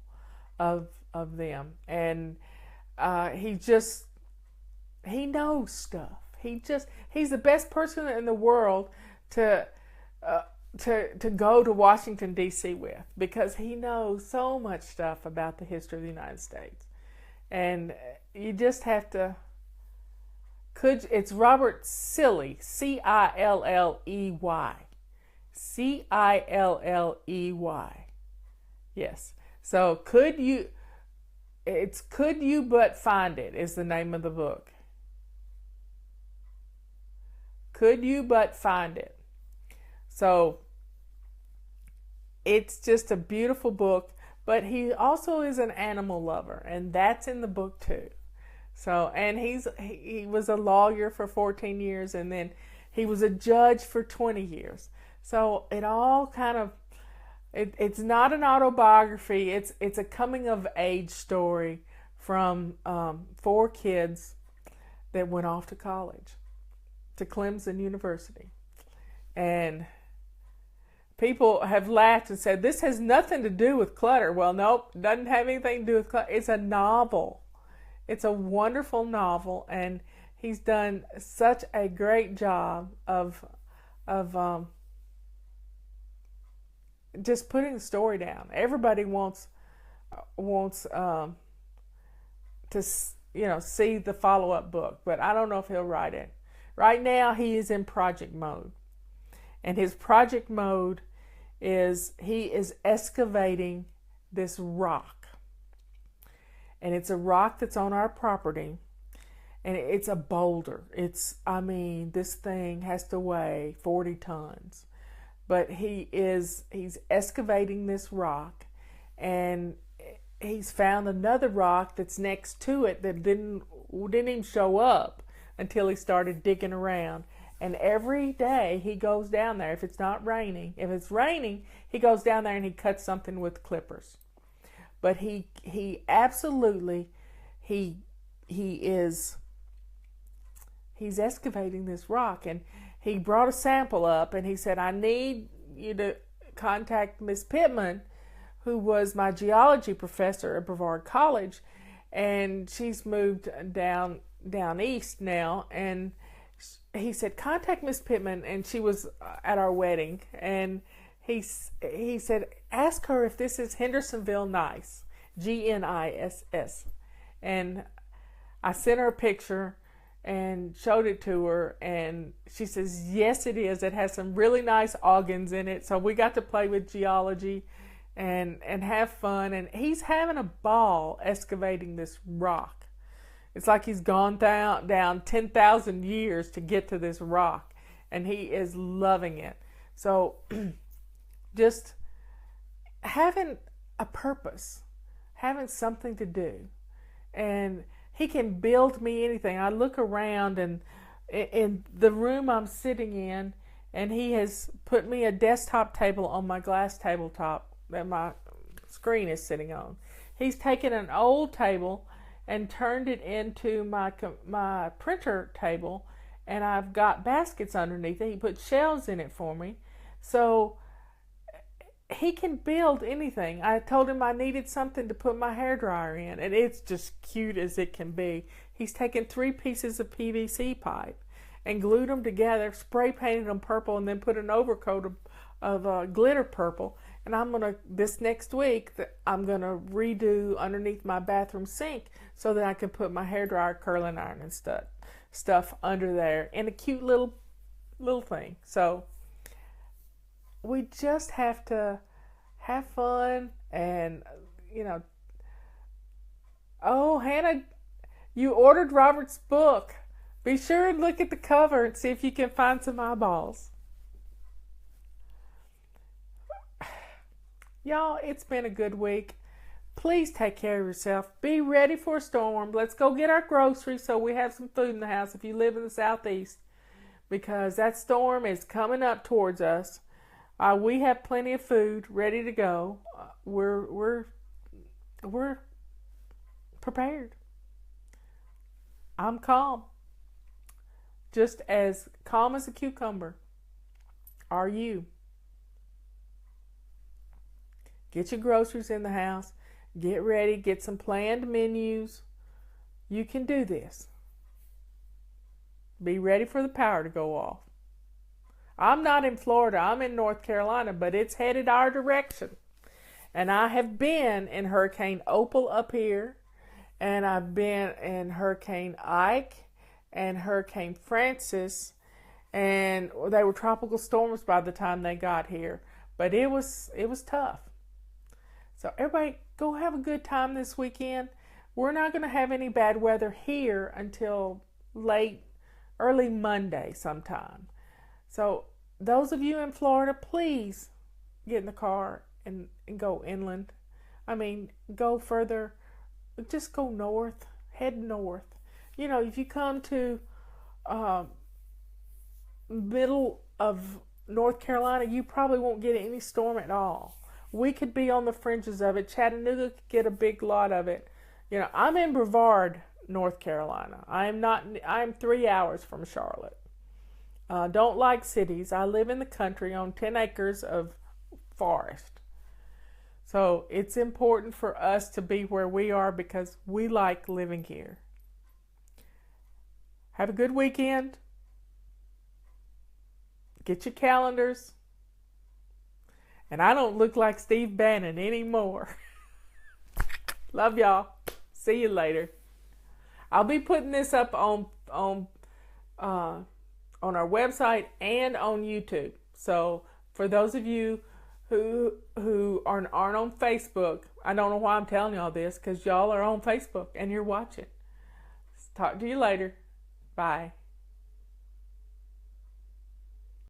of them. And he knows stuff. He's the best person in the world to go to Washington, D.C. with, because he knows so much stuff about the history of the United States. And you just have to, it's Robert Cilley, Cilley. Cilley. Yes. So could you but find it is the name of the book. Could you but find it? So it's just a beautiful book, but he also is an animal lover, and that's in the book too. So, and he was a lawyer for 14 years, and then he was a judge for 20 years. So it all kind of, it's not an autobiography. It's a coming of age story from 4 kids that went off to college, to Clemson University. And people have laughed and said, this has nothing to do with clutter. Well, nope, doesn't have anything to do with clutter. It's a novel. It's a wonderful novel, and he's done such a great job of just putting the story down. Everybody wants to see the follow-up book, but I don't know if he'll write it. Right now, he is in project mode. And his project mode is he is excavating this rock. And it's a rock that's on our property. And it's a boulder. This thing has to weigh 40 tons. But he's excavating this rock. And he's found another rock that's next to it that didn't even show up until he started digging around. And every day he goes down there, if it's not raining. If it's raining, he goes down there and he cuts something with clippers. But he's excavating this rock. And he brought a sample up, and he said, I need you to contact Miss Pittman, who was my geology professor at Brevard College. And she's moved down east now. And he said, contact Miss Pittman, and she was at our wedding, and he said, ask her if this is Hendersonville Nice, Gniss. And I sent her a picture and showed it to her, and she says, yes, it is. It has some really nice organs in it. So we got to play with geology and have fun, and he's having a ball excavating this rock. It's like he's gone down 10,000 years to get to this rock, and he is loving it. So just having a purpose, having something to do. And he can build me anything. I look around, and in the room I'm sitting in, and he has put me a desktop table on my glass tabletop that my screen is sitting on. He's taken an old table and turned it into my printer table, and I've got baskets underneath it. He put shelves in it for me. So he can build anything. I told him I needed something to put my hairdryer in, and it's just cute as it can be. He's taken 3 pieces of PVC pipe and glued them together, spray painted them purple, and then put an overcoat of glitter purple. And this next week, I'm going to redo underneath my bathroom sink so that I can put my hairdryer, curling iron, and stuff under there in a cute little thing. So we just have to have fun and, oh, Hannah, you ordered Robert's book. Be sure and look at the cover and see if you can find some eyeballs. Y'all, it's been a good week. Please take care of yourself. Be ready for a storm. Let's go get our groceries so we have some food in the house if you live in the southeast, because that storm is coming up towards us. We have plenty of food ready to go. we're prepared. I'm calm, just as calm as a cucumber. Are you? Get your groceries in the house. Get ready. Get some planned menus. You can do this. Be ready for the power to go off. I'm not in Florida. I'm in North Carolina, but it's headed our direction. And I have been in Hurricane Opal up here, and I've been in Hurricane Ike and Hurricane Francis, and they were tropical storms by the time they got here. But it was tough. So everybody, go have a good time this weekend. We're not going to have any bad weather here until early Monday sometime. So those of you in Florida, please get in the car and go inland. I mean, go further. Just go north. Head north. You know, if you come to middle of North Carolina, you probably won't get any storm at all. We could be on the fringes of it. Chattanooga could get a big lot of it. You know, I'm in Brevard, North Carolina. I'm 3 hours from Charlotte. Don't like cities. I live in the country on 10 acres of forest. So it's important for us to be where we are because we like living here. Have a good weekend. Get your calendars. And I don't look like Steve Bannon anymore. Love y'all. See you later. I'll be putting this up on our website and on YouTube. So for those of you who aren't on Facebook, I don't know why I'm telling y'all this, because y'all are on Facebook and you're watching. Talk to you later. Bye.